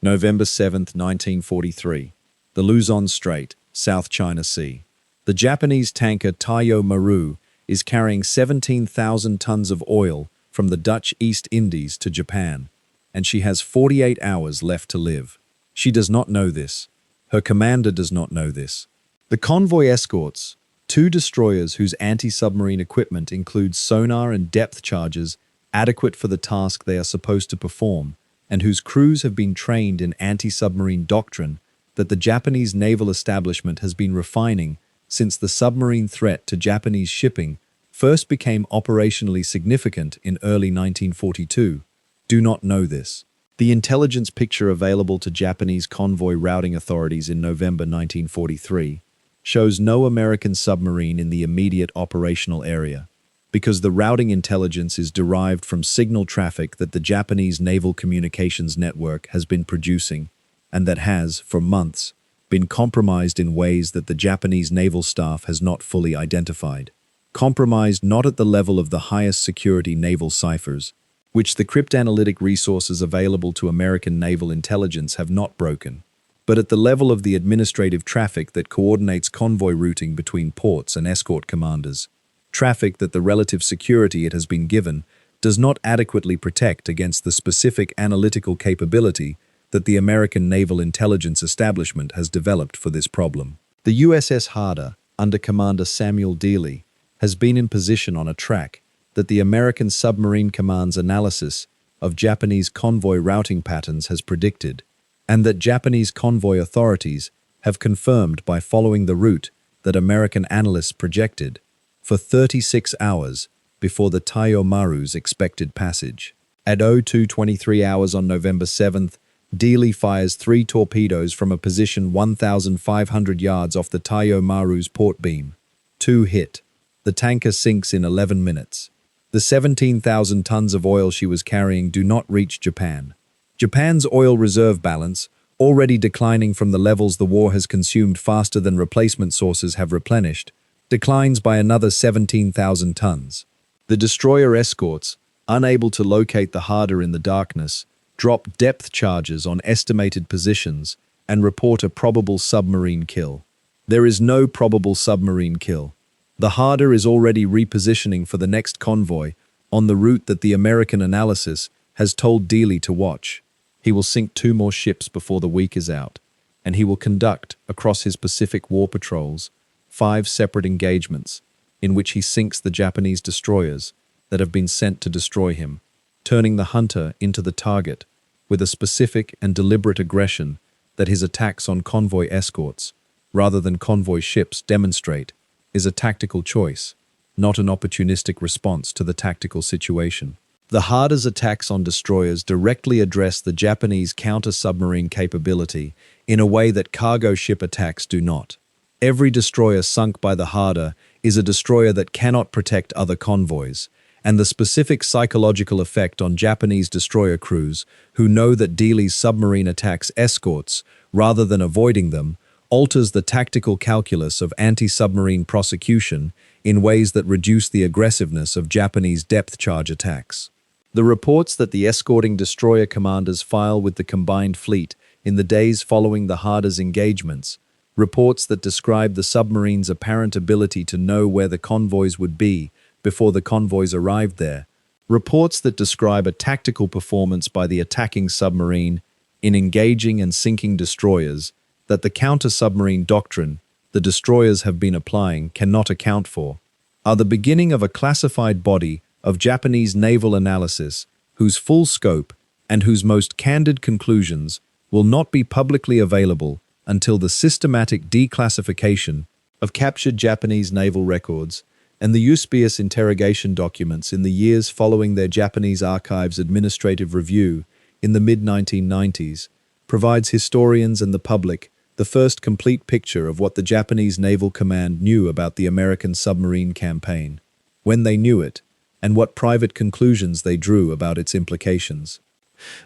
November 7, 1943. The Luzon Strait, South China Sea. The Japanese tanker Taiyo Maru is carrying 17,000 tons of oil from the Dutch East Indies to Japan, and she has 48 hours left to live. She does not know this. Her commander does not know this. The convoy escorts, two destroyers whose anti-submarine equipment includes sonar and depth charges adequate for the task they are supposed to perform, and whose crews have been trained in anti-submarine doctrine that the Japanese naval establishment has been refining since the submarine threat to Japanese shipping first became operationally significant in early 1942, do not know this. The intelligence picture available to Japanese convoy routing authorities in November 1943 shows no American submarine in the immediate operational area, because the routing intelligence is derived from signal traffic that the Japanese Naval Communications Network has been producing, and that has, for months, been compromised in ways that the Japanese naval staff has not fully identified. Compromised not at the level of the highest security naval ciphers, which the cryptanalytic resources available to American naval intelligence have not broken, but at the level of the administrative traffic that coordinates convoy routing between ports and escort commanders. Traffic that the relative security it has been given does not adequately protect against the specific analytical capability that the American Naval Intelligence Establishment has developed for this problem. The USS Harder, under Commander Samuel Dealey, has been in position on a track that the American Submarine Command's analysis of Japanese convoy routing patterns has predicted, and that Japanese convoy authorities have confirmed by following the route that American analysts projected for 36 hours before the Taiyo Maru's expected passage. At 02:23 hours on November 7th, Dealey fires 3 torpedoes from a position 1,500 yards off the Taiyo Maru's port beam. 2 hit. The tanker sinks in 11 minutes. The 17,000 tons of oil she was carrying do not reach Japan. Japan's oil reserve balance, already declining from the levels the war has consumed faster than replacement sources have replenished, declines by another 17,000 tons. The destroyer escorts, unable to locate the Harder in the darkness, drop depth charges on estimated positions and report a probable submarine kill. There is no probable submarine kill. The Harder is already repositioning for the next convoy on the route that the American analysis has told Dealey to watch. He will sink 2 more ships before the week is out, and he will conduct, across his Pacific war patrols, 5 separate engagements in which he sinks the Japanese destroyers that have been sent to destroy him, turning the hunter into the target with a specific and deliberate aggression that his attacks on convoy escorts, rather than convoy ships, demonstrate is a tactical choice, not an opportunistic response to the tactical situation. The Harder's attacks on destroyers directly address the Japanese counter-submarine capability in a way that cargo ship attacks do not. Every destroyer sunk by the Harder is a destroyer that cannot protect other convoys, and the specific psychological effect on Japanese destroyer crews who know that Dealey's submarine attacks escorts rather than avoiding them alters the tactical calculus of anti-submarine prosecution in ways that reduce the aggressiveness of Japanese depth charge attacks. The reports that the escorting destroyer commanders file with the combined fleet in the days following the Harder's engagements, reports that describe the submarine's apparent ability to know where the convoys would be before the convoys arrived there, reports that describe a tactical performance by the attacking submarine in engaging and sinking destroyers that the counter-submarine doctrine the destroyers have been applying cannot account for, are the beginning of a classified body of Japanese naval analysis whose full scope and whose most candid conclusions will not be publicly available until the systematic declassification of captured Japanese naval records and the Eusebius interrogation documents in the years following their Japanese Archives administrative review in the mid-1990s provides historians and the public the first complete picture of what the Japanese Naval Command knew about the American submarine campaign, when they knew it, and what private conclusions they drew about its implications.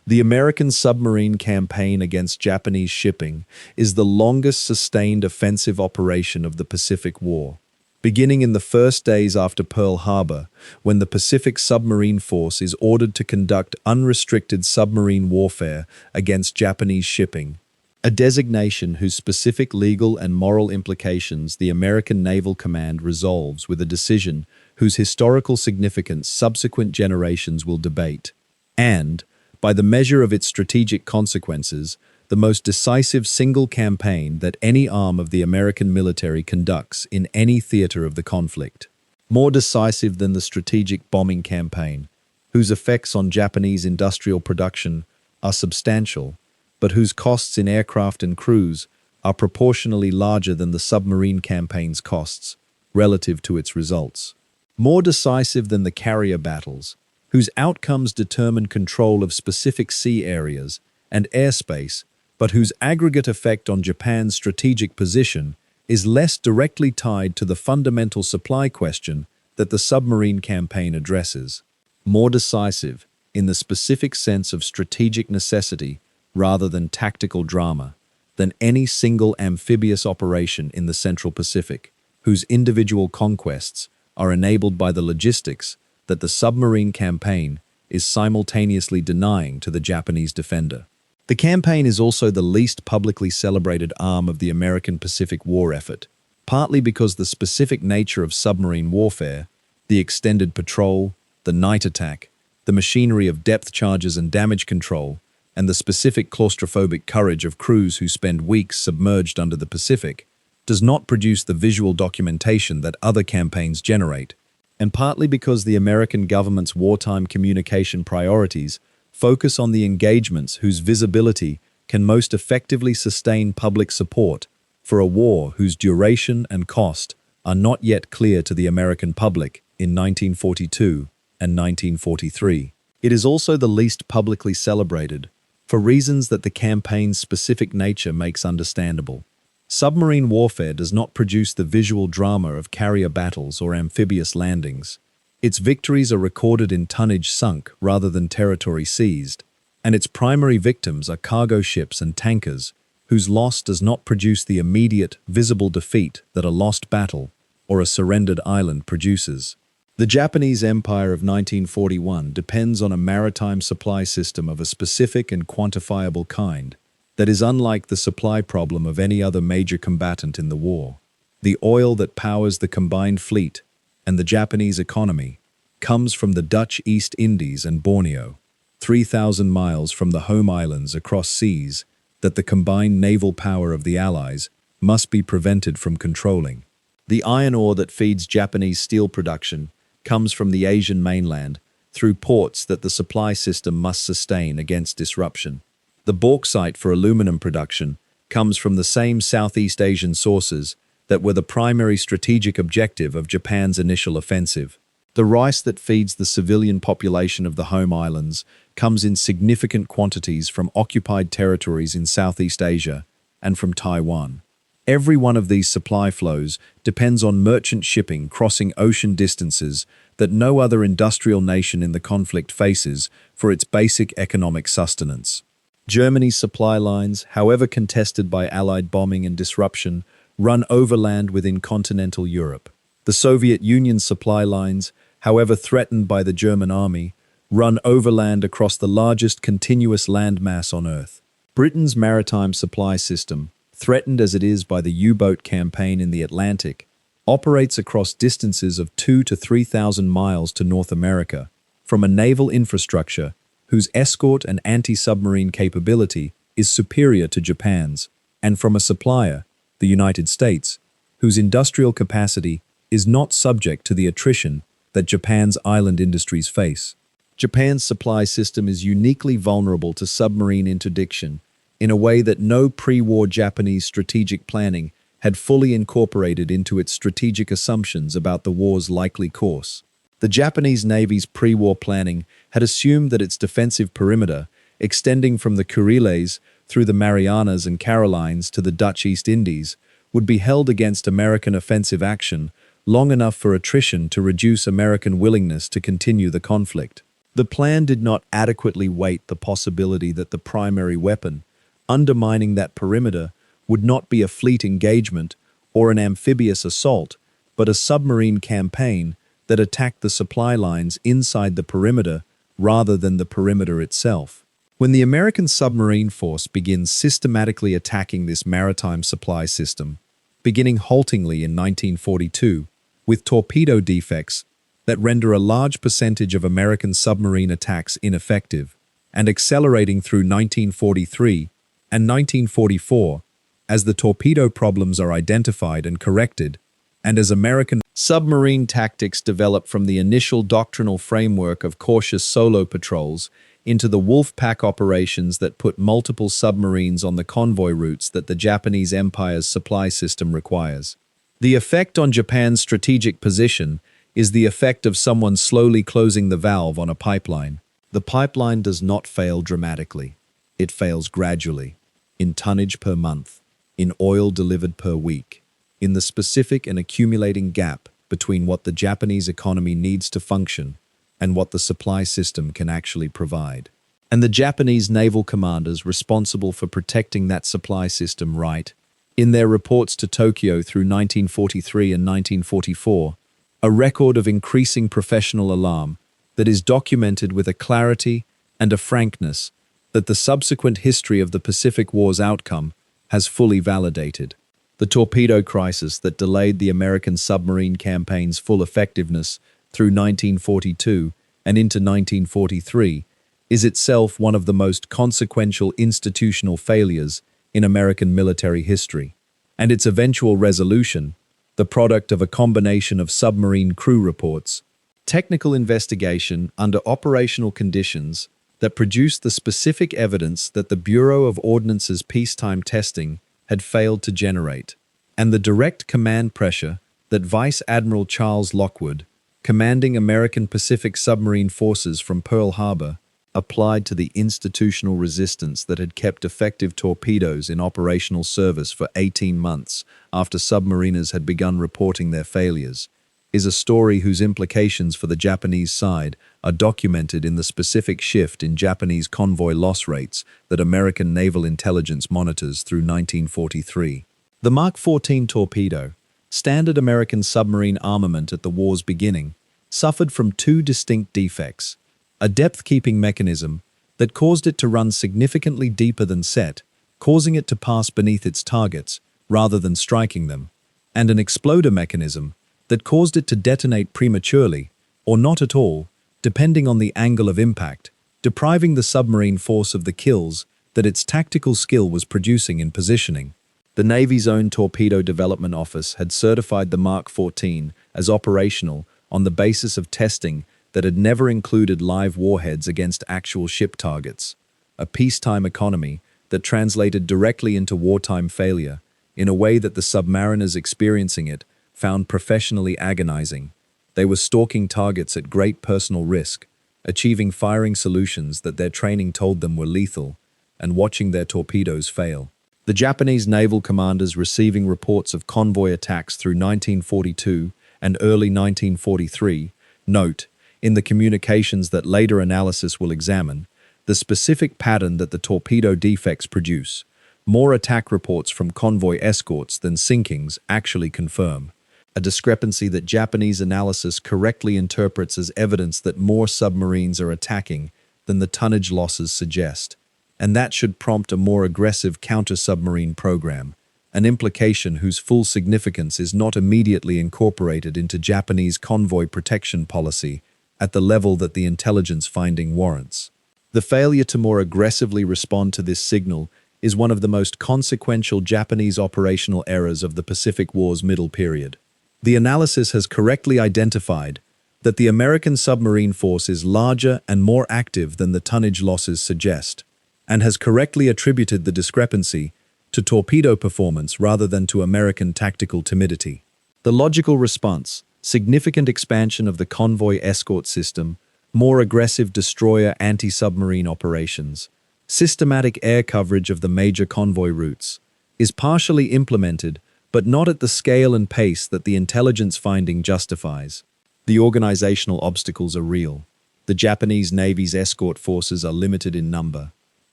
The American submarine campaign against Japanese shipping is the longest sustained offensive operation of the Pacific War. beginning in the first days after Pearl Harbor, when the Pacific Submarine Force is ordered to conduct unrestricted submarine warfare against Japanese shipping, a designation whose specific legal and moral implications the American Naval Command resolves with a decision whose historical significance subsequent generations will debate, and, by the measure of its strategic consequences, the most decisive single campaign that any arm of the American military conducts in any theater of the conflict. More decisive than the strategic bombing campaign, whose effects on Japanese industrial production are substantial, but whose costs in aircraft and crews are proportionally larger than the submarine campaign's costs relative to its results. More decisive than the carrier battles, whose outcomes determine control of specific sea areas and airspace, but whose aggregate effect on Japan's strategic position is less directly tied to the fundamental supply question that the submarine campaign addresses. More decisive, in the specific sense of strategic necessity rather than tactical drama, than any single amphibious operation in the Central Pacific, whose individual conquests are enabled by the logistics that the submarine campaign is simultaneously denying to the Japanese defender. The campaign is also the least publicly celebrated arm of the American Pacific War effort, partly because the specific nature of submarine warfare, the extended patrol, the night attack, the machinery of depth charges and damage control, and the specific claustrophobic courage of crews who spend weeks submerged under the Pacific, does not produce the visual documentation that other campaigns generate, and partly because the American government's wartime communication priorities focus on the engagements whose visibility can most effectively sustain public support for a war whose duration and cost are not yet clear to the American public in 1942 and 1943. It is also the least publicly celebrated, for reasons that the campaign's specific nature makes understandable. Submarine warfare does not produce the visual drama of carrier battles or amphibious landings. Its victories are recorded in tonnage sunk rather than territory seized, and its primary victims are cargo ships and tankers, whose loss does not produce the immediate, visible defeat that a lost battle or a surrendered island produces. The Japanese Empire of 1941 depends on a maritime supply system of a specific and quantifiable kind that is unlike the supply problem of any other major combatant in the war. The oil that powers the combined fleet and the Japanese economy comes from the Dutch East Indies and Borneo, 3,000 miles from the home islands across seas that the combined naval power of the Allies must be prevented from controlling. The iron ore that feeds Japanese steel production comes from the Asian mainland through ports that the supply system must sustain against disruption. The bauxite for aluminum production comes from the same Southeast Asian sources that were the primary strategic objective of Japan's initial offensive. The rice that feeds the civilian population of the home islands comes in significant quantities from occupied territories in Southeast Asia and from Taiwan. Every one of these supply flows depends on merchant shipping crossing ocean distances that no other industrial nation in the conflict faces for its basic economic sustenance. Germany's supply lines, however contested by Allied bombing and disruption, run overland within continental Europe. The Soviet Union's supply lines, however threatened by the German army, run overland across the largest continuous landmass on Earth. Britain's maritime supply system, threatened as it is by the U-boat campaign in the Atlantic, operates across distances of 2,000 to 3,000 miles to North America, from a naval infrastructure whose escort and anti-submarine capability is superior to Japan's, and from a supplier, the United States, whose industrial capacity is not subject to the attrition that Japan's island industries face. Japan's supply system is uniquely vulnerable to submarine interdiction in a way that no pre-war Japanese strategic planning had fully incorporated into its strategic assumptions about the war's likely course. The Japanese Navy's pre-war planning had assumed that its defensive perimeter, extending from the Kuriles through the Marianas and Carolines to the Dutch East Indies, would be held against American offensive action long enough for attrition to reduce American willingness to continue the conflict. The plan did not adequately weight the possibility that the primary weapon, undermining that perimeter, would not be a fleet engagement or an amphibious assault, but a submarine campaign that attacked the supply lines inside the perimeter rather than the perimeter itself. When the American submarine force begins systematically attacking this maritime supply system, beginning haltingly in 1942, with torpedo defects that render a large percentage of American submarine attacks ineffective, and accelerating through 1943 and 1944 as the torpedo problems are identified and corrected, and as American submarine tactics develop from the initial doctrinal framework of cautious solo patrols into the Wolfpack operations that put multiple submarines on the convoy routes that the Japanese Empire's supply system requires. The effect on Japan's strategic position is the effect of someone slowly closing the valve on a pipeline. The pipeline does not fail dramatically. It fails gradually, in tonnage per month, in oil delivered per week, in the specific and accumulating gap between what the Japanese economy needs to function and what the supply system can actually provide. And the Japanese naval commanders responsible for protecting that supply system write, in their reports to Tokyo through 1943 and 1944, a record of increasing professional alarm that is documented with a clarity and a frankness that the subsequent history of the Pacific War's outcome has fully validated. The torpedo crisis that delayed the American submarine campaign's full effectiveness through 1942 and into 1943 is itself one of the most consequential institutional failures in American military history, and its eventual resolution, the product of a combination of submarine crew reports, technical investigation under operational conditions that produced the specific evidence that the Bureau of Ordnance's peacetime testing had failed to generate, and the direct command pressure that Vice Admiral Charles Lockwood, commanding American Pacific submarine forces from Pearl Harbor, applied to the institutional resistance that had kept effective torpedoes in operational service for 18 months after submariners had begun reporting their failures, is a story whose implications for the Japanese side are documented in the specific shift in Japanese convoy loss rates that American naval intelligence monitors through 1943. The Mark 14 torpedo, standard American submarine armament at the war's beginning, suffered from two distinct defects: a depth-keeping mechanism that caused it to run significantly deeper than set, causing it to pass beneath its targets rather than striking them, and an exploder mechanism that caused it to detonate prematurely, or not at all, depending on the angle of impact, depriving the submarine force of the kills that its tactical skill was producing in positioning. The Navy's own Torpedo Development Office had certified the Mark 14 as operational on the basis of testing that had never included live warheads against actual ship targets, a peacetime economy that translated directly into wartime failure in a way that the submariners experiencing it found professionally agonizing. They were stalking targets at great personal risk, achieving firing solutions that their training told them were lethal, and watching their torpedoes fail. The Japanese naval commanders receiving reports of convoy attacks through 1942 and early 1943 note, in the communications that later analysis will examine, the specific pattern that the torpedo defects produce. More attack reports from convoy escorts than sinkings actually confirm, a discrepancy that Japanese analysis correctly interprets as evidence that more submarines are attacking than the tonnage losses suggest, and that should prompt a more aggressive counter-submarine program, an implication whose full significance is not immediately incorporated into Japanese convoy protection policy at the level that the intelligence finding warrants. The failure to more aggressively respond to this signal is one of the most consequential Japanese operational errors of the Pacific War's middle period. The analysis has correctly identified that the American submarine force is larger and more active than the tonnage losses suggest, and has correctly attributed the discrepancy to torpedo performance rather than to American tactical timidity. The logical response: significant expansion of the convoy escort system, more aggressive destroyer anti-submarine operations, systematic air coverage of the major convoy routes, is partially implemented, but not at the scale and pace that the intelligence finding justifies. The organizational obstacles are real. The Japanese Navy's escort forces are limited in number.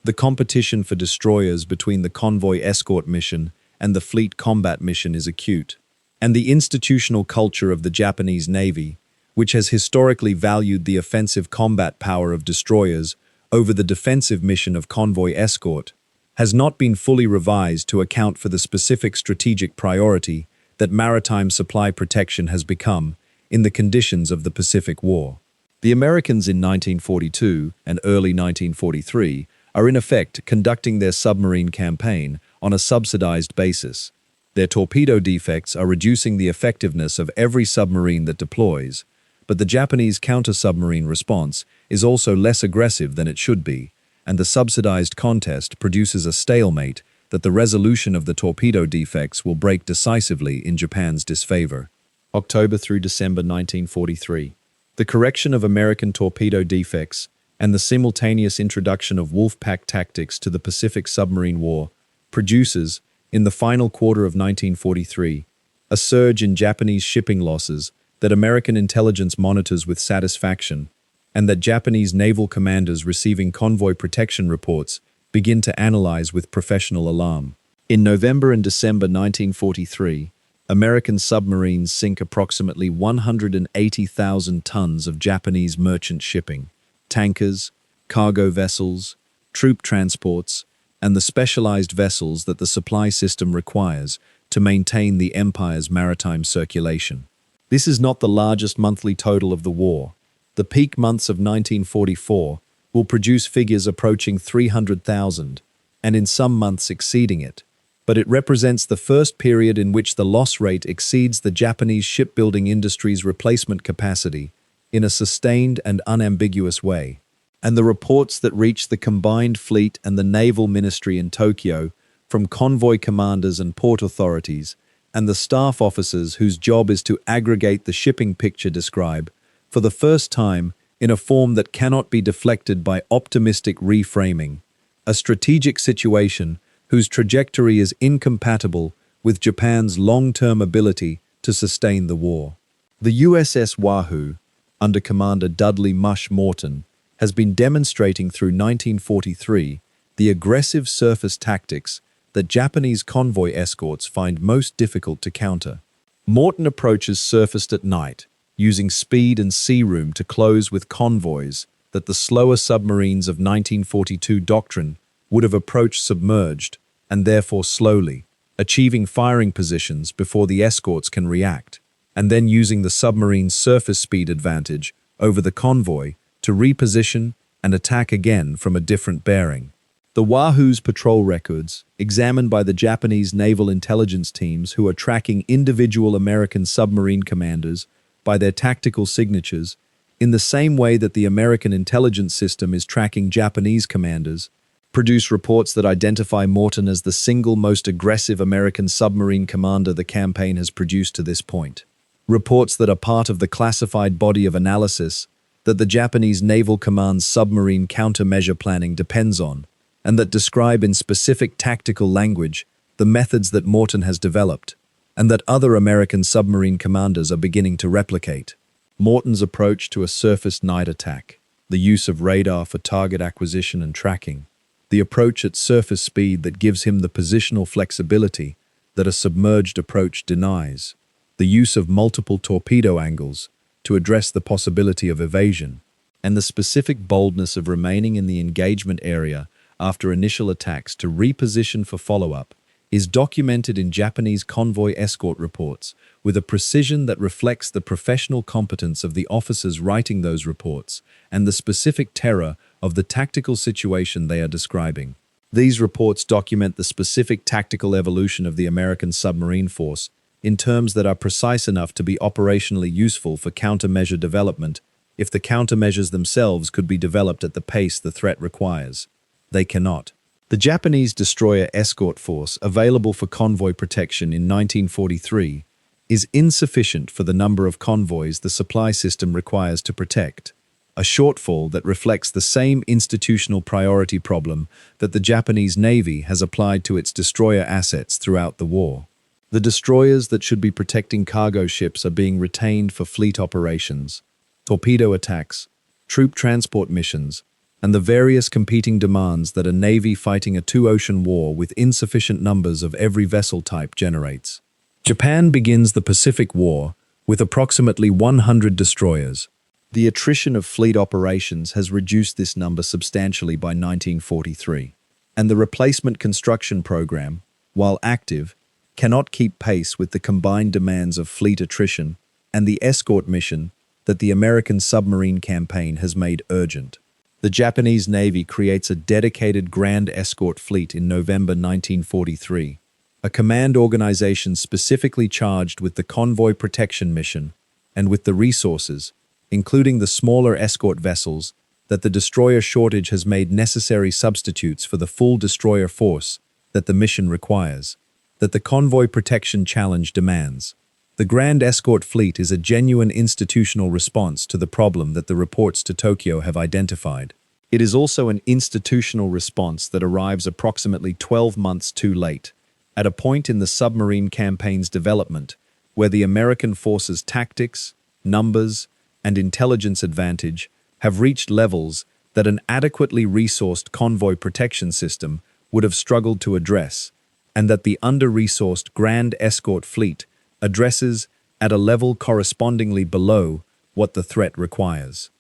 The competition for destroyers between the convoy escort mission and the fleet combat mission is acute. and the institutional culture of the Japanese Navy, which has historically valued the offensive combat power of destroyers over the defensive mission of convoy escort, has not been fully revised to account for the specific strategic priority that maritime supply protection has become in the conditions of the Pacific War. The Americans in 1942 and early 1943 are in effect conducting their submarine campaign on a subsidized basis. Their torpedo defects are reducing the effectiveness of every submarine that deploys, but the Japanese counter-submarine response is also less aggressive than it should be, and the subsidized contest produces a stalemate that the resolution of the torpedo defects will break decisively in Japan's disfavor. October through December 1943. The correction of American torpedo defects and the simultaneous introduction of Wolfpack tactics to the Pacific Submarine War produces, in the final quarter of 1943, a surge in Japanese shipping losses that American intelligence monitors with satisfaction, and that Japanese naval commanders receiving convoy protection reports begin to analyze with professional alarm. In November and December 1943, American submarines sink approximately 180,000 tons of Japanese merchant shipping, tankers, cargo vessels, troop transports, and the specialized vessels that the supply system requires to maintain the empire's maritime circulation. This is not the largest monthly total of the war. The peak months of 1944 will produce figures approaching 300,000, and in some months exceeding it. But it represents the first period in which the loss rate exceeds the Japanese shipbuilding industry's replacement capacity in a sustained and unambiguous way. And the reports that reach the combined fleet and the naval ministry in Tokyo from convoy commanders and port authorities and the staff officers whose job is to aggregate the shipping picture describe, for the first time, in a form that cannot be deflected by optimistic reframing, a strategic situation whose trajectory is incompatible with Japan's long-term ability to sustain the war. The USS Wahoo, under Commander Dudley Mush Morton, has been demonstrating through 1943 the aggressive surface tactics that Japanese convoy escorts find most difficult to counter. Morton approaches surfaced at night, using speed and sea room to close with convoys that the slower submarines of 1942 doctrine would have approached submerged, and therefore slowly, achieving firing positions before the escorts can react, and then using the submarine's surface speed advantage over the convoy to reposition and attack again from a different bearing. The Wahoo's patrol records, examined by the Japanese naval intelligence teams who are tracking individual American submarine commanders by their tactical signatures, in the same way that the American intelligence system is tracking Japanese commanders, produce reports that identify Morton as the single most aggressive American submarine commander the campaign has produced to this point. Reports that are part of the classified body of analysis that the Japanese Naval Command's submarine countermeasure planning depends on, and that describe in specific tactical language the methods that Morton has developed, and that other American submarine commanders are beginning to replicate. Morton's approach to a surface night attack, the use of radar for target acquisition and tracking, the approach at surface speed that gives him the positional flexibility that a submerged approach denies, the use of multiple torpedo angles to address the possibility of evasion, and the specific boldness of remaining in the engagement area after initial attacks to reposition for follow-up is documented in Japanese convoy escort reports with a precision that reflects the professional competence of the officers writing those reports and the specific terror of the tactical situation they are describing. These reports document the specific tactical evolution of the American submarine force in terms that are precise enough to be operationally useful for countermeasure development if the countermeasures themselves could be developed at the pace the threat requires. They cannot. The Japanese destroyer escort force available for convoy protection in 1943 is insufficient for the number of convoys the supply system requires to protect, a shortfall that reflects the same institutional priority problem that the Japanese Navy has applied to its destroyer assets throughout the war. The destroyers that should be protecting cargo ships are being retained for fleet operations, torpedo attacks, troop transport missions, and the various competing demands that a navy fighting a two-ocean war with insufficient numbers of every vessel type generates. Japan begins the Pacific War with approximately 100 destroyers. The attrition of fleet operations has reduced this number substantially by 1943, and the replacement construction program, while active, cannot keep pace with the combined demands of fleet attrition and the escort mission that the American submarine campaign has made urgent. The Japanese Navy creates a dedicated Grand Escort Fleet in November 1943, a command organization specifically charged with the convoy protection mission and with the resources, including the smaller escort vessels, that the destroyer shortage has made necessary substitutes for the full destroyer force that the mission requires, that the convoy protection challenge demands. The Grand Escort Fleet is a genuine institutional response to the problem that the reports to Tokyo have identified. It is also an institutional response that arrives approximately 12 months too late, at a point in the submarine campaign's development where the American forces' tactics, numbers, and intelligence advantage have reached levels that an adequately resourced convoy protection system would have struggled to address, and that the under-resourced Grand Escort Fleet addresses at a level correspondingly below what the threat requires.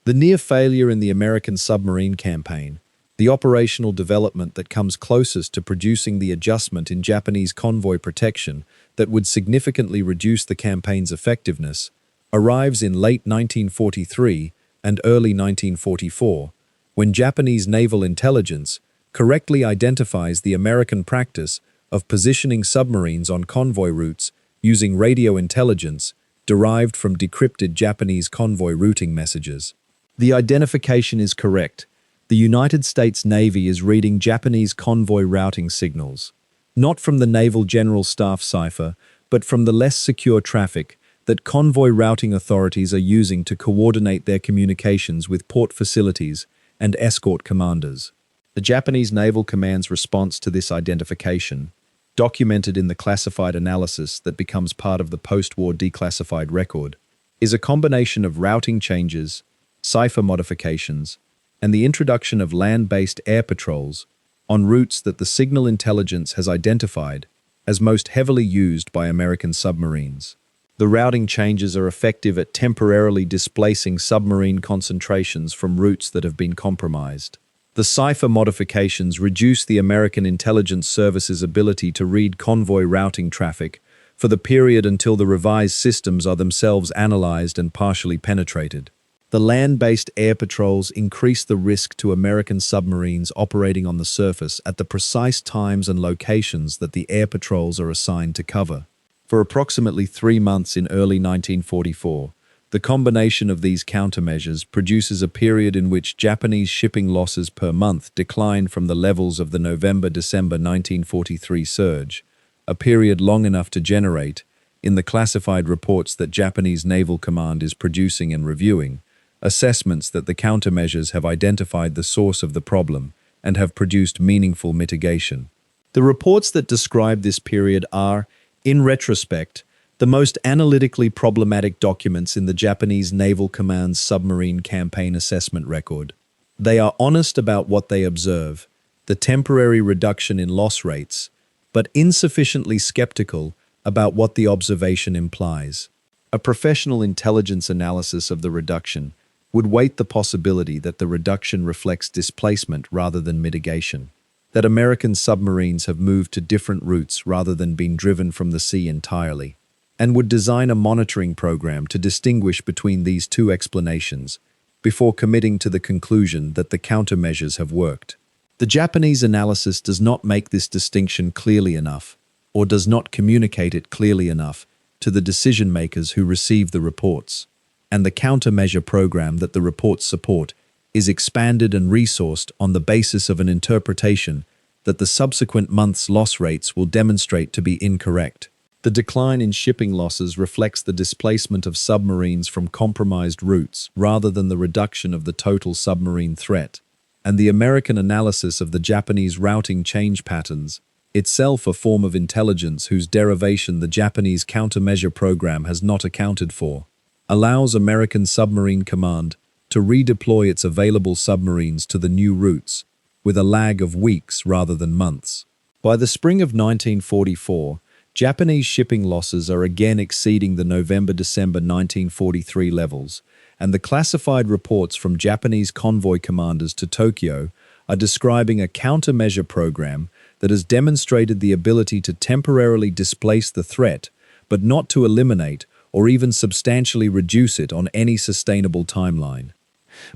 The near failure in the American submarine campaign, the operational development that comes closest to producing the adjustment in Japanese convoy protection that would significantly reduce the campaign's effectiveness, arrives in late 1943 and early 1944, when Japanese naval intelligence correctly identifies the American practice of positioning submarines on convoy routes using radio intelligence derived from decrypted Japanese convoy routing messages. The identification is correct. The United States Navy is reading Japanese convoy routing signals, not from the Naval General Staff cipher, but from the less secure traffic that convoy routing authorities are using to coordinate their communications with port facilities and escort commanders. The Japanese Naval Command's response to this identification, documented in the classified analysis that becomes part of the post-war declassified record, is a combination of routing changes, cipher modifications, and the introduction of land-based air patrols on routes that the signal intelligence has identified as most heavily used by American submarines. The routing changes are effective at temporarily displacing submarine concentrations from routes that have been compromised. The cipher modifications reduce the American intelligence service's ability to read convoy routing traffic for the period until the revised systems are themselves analyzed and partially penetrated. The land-based air patrols increase the risk to American submarines operating on the surface at the precise times and locations that the air patrols are assigned to cover. For approximately 3 months in early 1944, the combination of these countermeasures produces a period in which Japanese shipping losses per month decline from the levels of the November-December 1943 surge, a period long enough to generate, in the classified reports that Japanese Naval Command is producing and reviewing, assessments that the countermeasures have identified the source of the problem and have produced meaningful mitigation. The reports that describe this period are, in retrospect, the most analytically problematic documents in the Japanese Naval Command's submarine campaign assessment record. They are honest about what they observe, the temporary reduction in loss rates, but insufficiently skeptical about what the observation implies. A professional intelligence analysis of the reduction would weight the possibility that the reduction reflects displacement rather than mitigation, that American submarines have moved to different routes rather than being driven from the sea entirely, and would design a monitoring program to distinguish between these two explanations before committing to the conclusion that the countermeasures have worked. The Japanese analysis does not make this distinction clearly enough, or does not communicate it clearly enough to the decision-makers who receive the reports, and the countermeasure program that the reports support is expanded and resourced on the basis of an interpretation that the subsequent months' loss rates will demonstrate to be incorrect. The decline in shipping losses reflects the displacement of submarines from compromised routes rather than the reduction of the total submarine threat, and the American analysis of the Japanese routing change patterns, itself a form of intelligence whose derivation the Japanese countermeasure program has not accounted for, allows American Submarine Command to redeploy its available submarines to the new routes, with a lag of weeks rather than months. By the spring of 1944, Japanese shipping losses are again exceeding the November-December 1943 levels, and the classified reports from Japanese convoy commanders to Tokyo are describing a countermeasure program that has demonstrated the ability to temporarily displace the threat, but not to eliminate or even substantially reduce it on any sustainable timeline.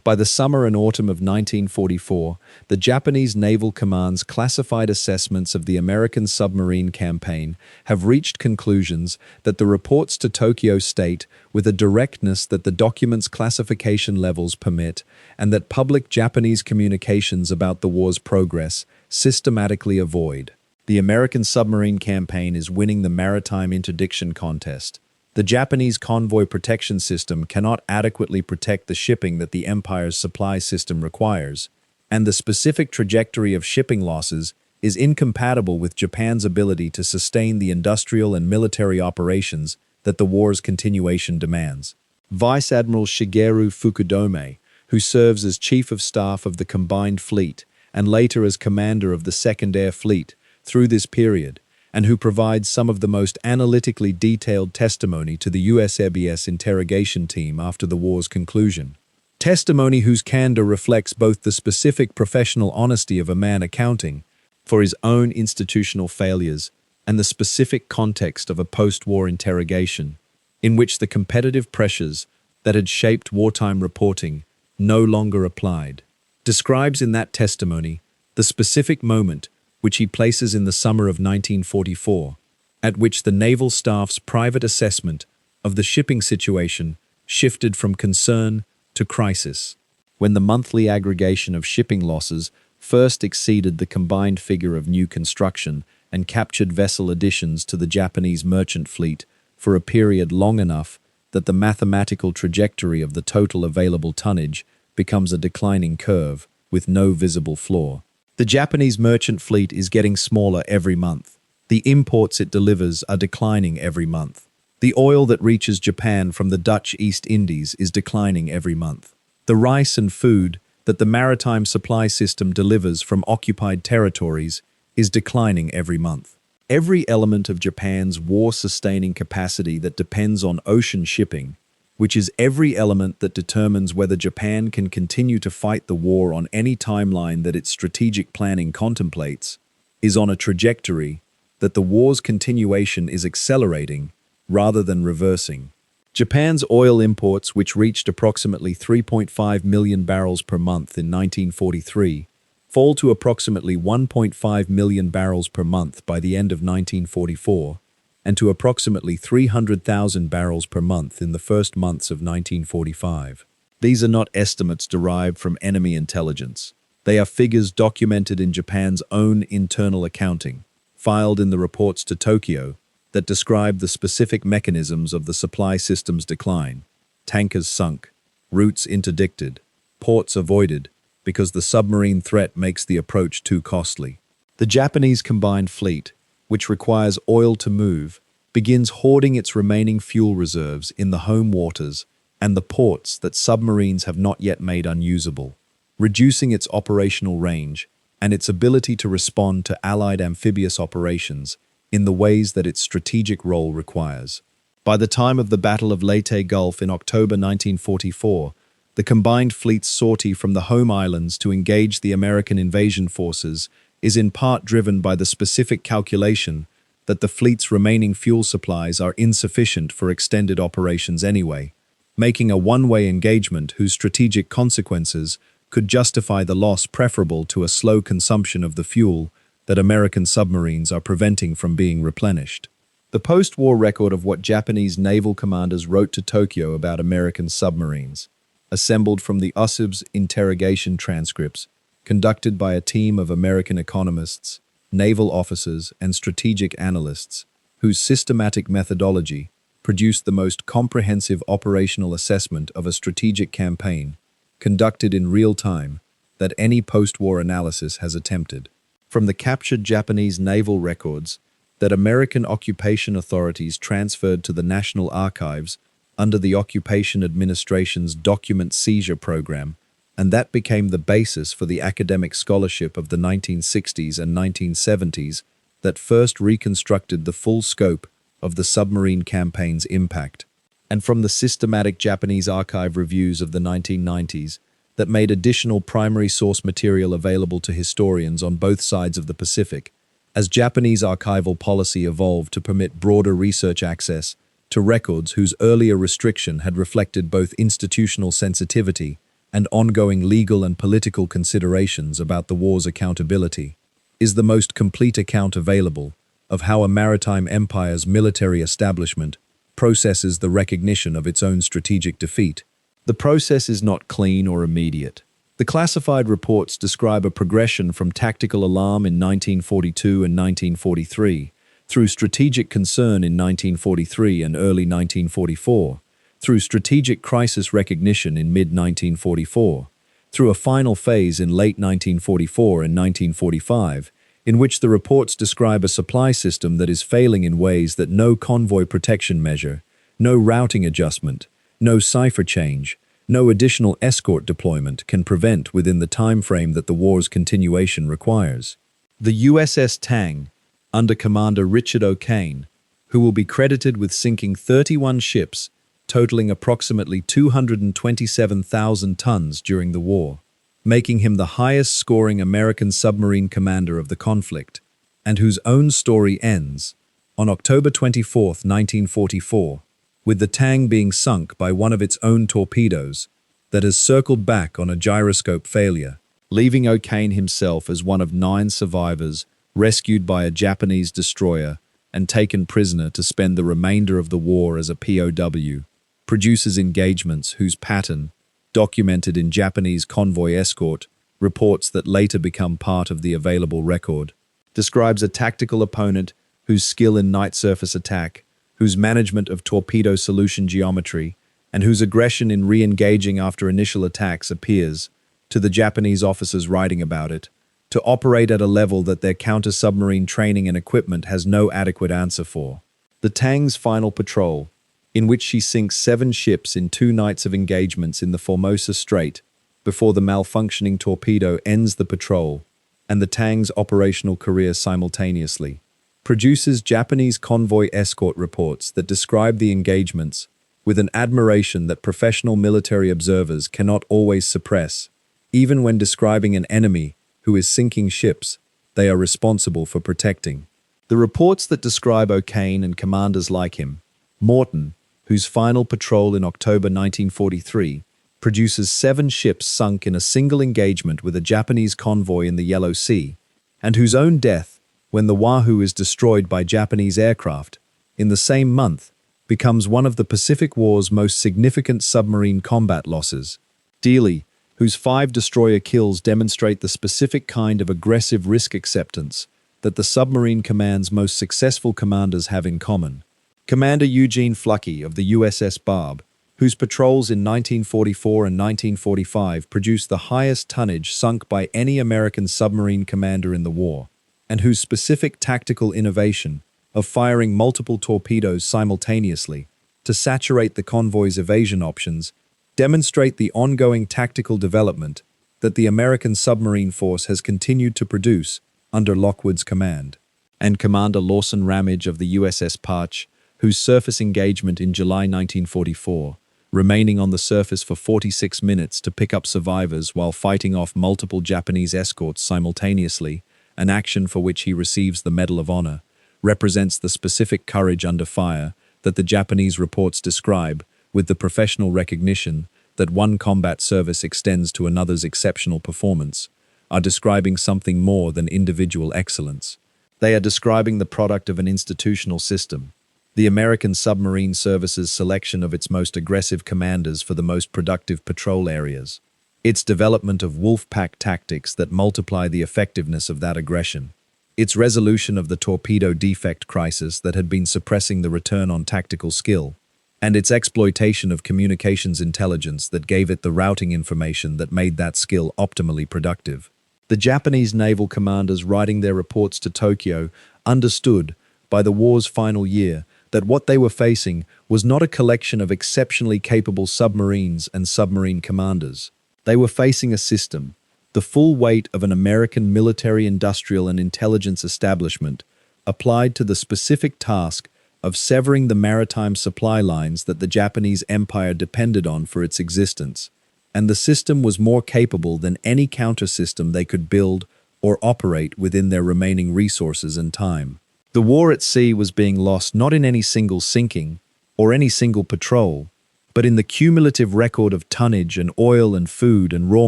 By the summer and autumn of 1944, the Japanese Naval Command's classified assessments of the American submarine campaign have reached conclusions that the reports to Tokyo state with a directness that the document's classification levels permit, and that public Japanese communications about the war's progress systematically avoid. The American submarine campaign is winning the maritime interdiction contest. The Japanese convoy protection system cannot adequately protect the shipping that the empire's supply system requires, and the specific trajectory of shipping losses is incompatible with Japan's ability to sustain the industrial and military operations that the war's continuation demands. Vice Admiral Shigeru Fukudome, who serves as Chief of Staff of the Combined Fleet and later as Commander of the Second Air Fleet through this period, and who provides some of the most analytically detailed testimony to the USABS interrogation team after the war's conclusion. Testimony whose candor reflects both the specific professional honesty of a man accounting for his own institutional failures and the specific context of a post-war interrogation, in which the competitive pressures that had shaped wartime reporting no longer applied. Describes in that testimony the specific moment which he places in the summer of 1944, at which the naval staff's private assessment of the shipping situation shifted from concern to crisis, when the monthly aggregation of shipping losses first exceeded the combined figure of new construction and captured vessel additions to the Japanese merchant fleet for a period long enough that the mathematical trajectory of the total available tonnage becomes a declining curve with no visible floor. The Japanese merchant fleet is getting smaller every month. The imports it delivers are declining every month. The oil that reaches Japan from the Dutch East Indies is declining every month. The rice and food that the maritime supply system delivers from occupied territories is declining every month. Every element of Japan's war-sustaining capacity that depends on ocean shipping, which is every element that determines whether Japan can continue to fight the war on any timeline that its strategic planning contemplates, is on a trajectory that the war's continuation is accelerating rather than reversing. Japan's oil imports, which reached approximately 3.5 million barrels per month in 1943, fall to approximately 1.5 million barrels per month by the end of 1944, and to approximately 300,000 barrels per month in the first months of 1945. These are not estimates derived from enemy intelligence. They are figures documented in Japan's own internal accounting, filed in the reports to Tokyo, that describe the specific mechanisms of the supply system's decline. Tankers sunk, routes interdicted, ports avoided because the submarine threat makes the approach too costly. The Japanese combined fleet, which requires oil to move, begins hoarding its remaining fuel reserves in the home waters and the ports that submarines have not yet made unusable, reducing its operational range and its ability to respond to Allied amphibious operations in the ways that its strategic role requires. By the time of the Battle of Leyte Gulf in October 1944, the combined fleet's sortie from the home islands to engage the American invasion forces is in part driven by the specific calculation that the fleet's remaining fuel supplies are insufficient for extended operations anyway, making a one-way engagement whose strategic consequences could justify the loss preferable to a slow consumption of the fuel that American submarines are preventing from being replenished. The post-war record of what Japanese naval commanders wrote to Tokyo about American submarines, assembled from the USAB's interrogation transcripts, conducted by a team of American economists, naval officers, and strategic analysts, whose systematic methodology produced the most comprehensive operational assessment of a strategic campaign, conducted in real time, that any post-war analysis has attempted. From the captured Japanese naval records that American occupation authorities transferred to the National Archives under the Occupation Administration's document seizure program, and that became the basis for the academic scholarship of the 1960s and 1970s that first reconstructed the full scope of the submarine campaign's impact, and from the systematic Japanese archive reviews of the 1990s that made additional primary source material available to historians on both sides of the Pacific, as Japanese archival policy evolved to permit broader research access to records whose earlier restriction had reflected both institutional sensitivity and ongoing legal and political considerations about the war's accountability, is the most complete account available of how a maritime empire's military establishment processes the recognition of its own strategic defeat. The process is not clean or immediate. The classified reports describe a progression from tactical alarm in 1942 and 1943, through strategic concern in 1943 and early 1944, through strategic crisis recognition in mid-1944, through a final phase in late 1944 and 1945, in which the reports describe a supply system that is failing in ways that no convoy protection measure, no routing adjustment, no cipher change, no additional escort deployment can prevent within the time frame that the war's continuation requires. The USS Tang, under Commander Richard O'Kane, who will be credited with sinking 31 ships, totaling approximately 227,000 tons during the war, making him the highest-scoring American submarine commander of the conflict, and whose own story ends on October 24, 1944, with the Tang being sunk by one of its own torpedoes that has circled back on a gyroscope failure, leaving O'Kane himself as one of 9 survivors rescued by a Japanese destroyer and taken prisoner to spend the remainder of the war as a POW, produces engagements whose pattern, documented in Japanese convoy escort, reports that later become part of the available record, describes a tactical opponent whose skill in night surface attack, whose management of torpedo solution geometry, and whose aggression in re-engaging after initial attacks appears, to the Japanese officers writing about it, to operate at a level that their counter-submarine training and equipment has no adequate answer for. The Tang's final patrol, in which she sinks 7 ships in 2 nights of engagements in the Formosa Strait before the malfunctioning torpedo ends the patrol and the Tang's operational career simultaneously, produces Japanese convoy escort reports that describe the engagements with an admiration that professional military observers cannot always suppress, even when describing an enemy who is sinking ships they are responsible for protecting. The reports that describe O'Kane and commanders like him, Morton, whose final patrol in October 1943 produces 7 ships sunk in a single engagement with a Japanese convoy in the Yellow Sea, and whose own death, when the Wahoo is destroyed by Japanese aircraft, in the same month, becomes one of the Pacific War's most significant submarine combat losses. Dealey, whose 5 destroyer kills demonstrate the specific kind of aggressive risk acceptance that the submarine command's most successful commanders have in common. Commander Eugene Fluckey of the USS Barb, whose patrols in 1944 and 1945 produced the highest tonnage sunk by any American submarine commander in the war, and whose specific tactical innovation of firing multiple torpedoes simultaneously to saturate the convoy's evasion options demonstrate the ongoing tactical development that the American submarine force has continued to produce under Lockwood's command. And Commander Lawson Ramage of the USS Parch, whose surface engagement in July 1944, remaining on the surface for 46 minutes to pick up survivors while fighting off multiple Japanese escorts simultaneously, an action for which he receives the Medal of Honor, represents the specific courage under fire that the Japanese reports describe, with the professional recognition that one combat service extends to another's exceptional performance, are describing something more than individual excellence. They are describing the product of an institutional system, the American Submarine Service's selection of its most aggressive commanders for the most productive patrol areas, its development of Wolfpack tactics that multiply the effectiveness of that aggression, its resolution of the torpedo defect crisis that had been suppressing the return on tactical skill, and its exploitation of communications intelligence that gave it the routing information that made that skill optimally productive. The Japanese naval commanders writing their reports to Tokyo understood, by the war's final year, that what they were facing was not a collection of exceptionally capable submarines and submarine commanders. They were facing a system, the full weight of an American military, industrial, and intelligence establishment, applied to the specific task of severing the maritime supply lines that the Japanese Empire depended on for its existence, and the system was more capable than any counter-system they could build or operate within their remaining resources and time. The war at sea was being lost not in any single sinking or any single patrol, but in the cumulative record of tonnage and oil and food and raw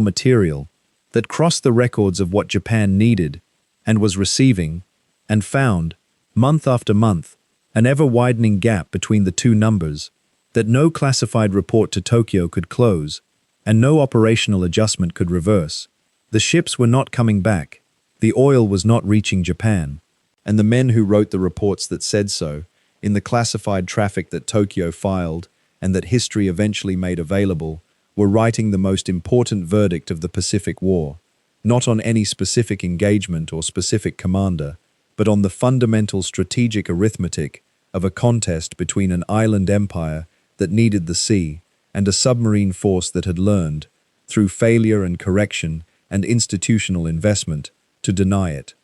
material that crossed the records of what Japan needed and was receiving, and found, month after month, an ever-widening gap between the two numbers that no classified report to Tokyo could close and no operational adjustment could reverse. The ships were not coming back, the oil was not reaching Japan, and the men who wrote the reports that said so, in the classified traffic that Tokyo filed and that history eventually made available, were writing the most important verdict of the Pacific War, not on any specific engagement or specific commander, but on the fundamental strategic arithmetic of a contest between an island empire that needed the sea and a submarine force that had learned, through failure and correction and institutional investment, to deny it.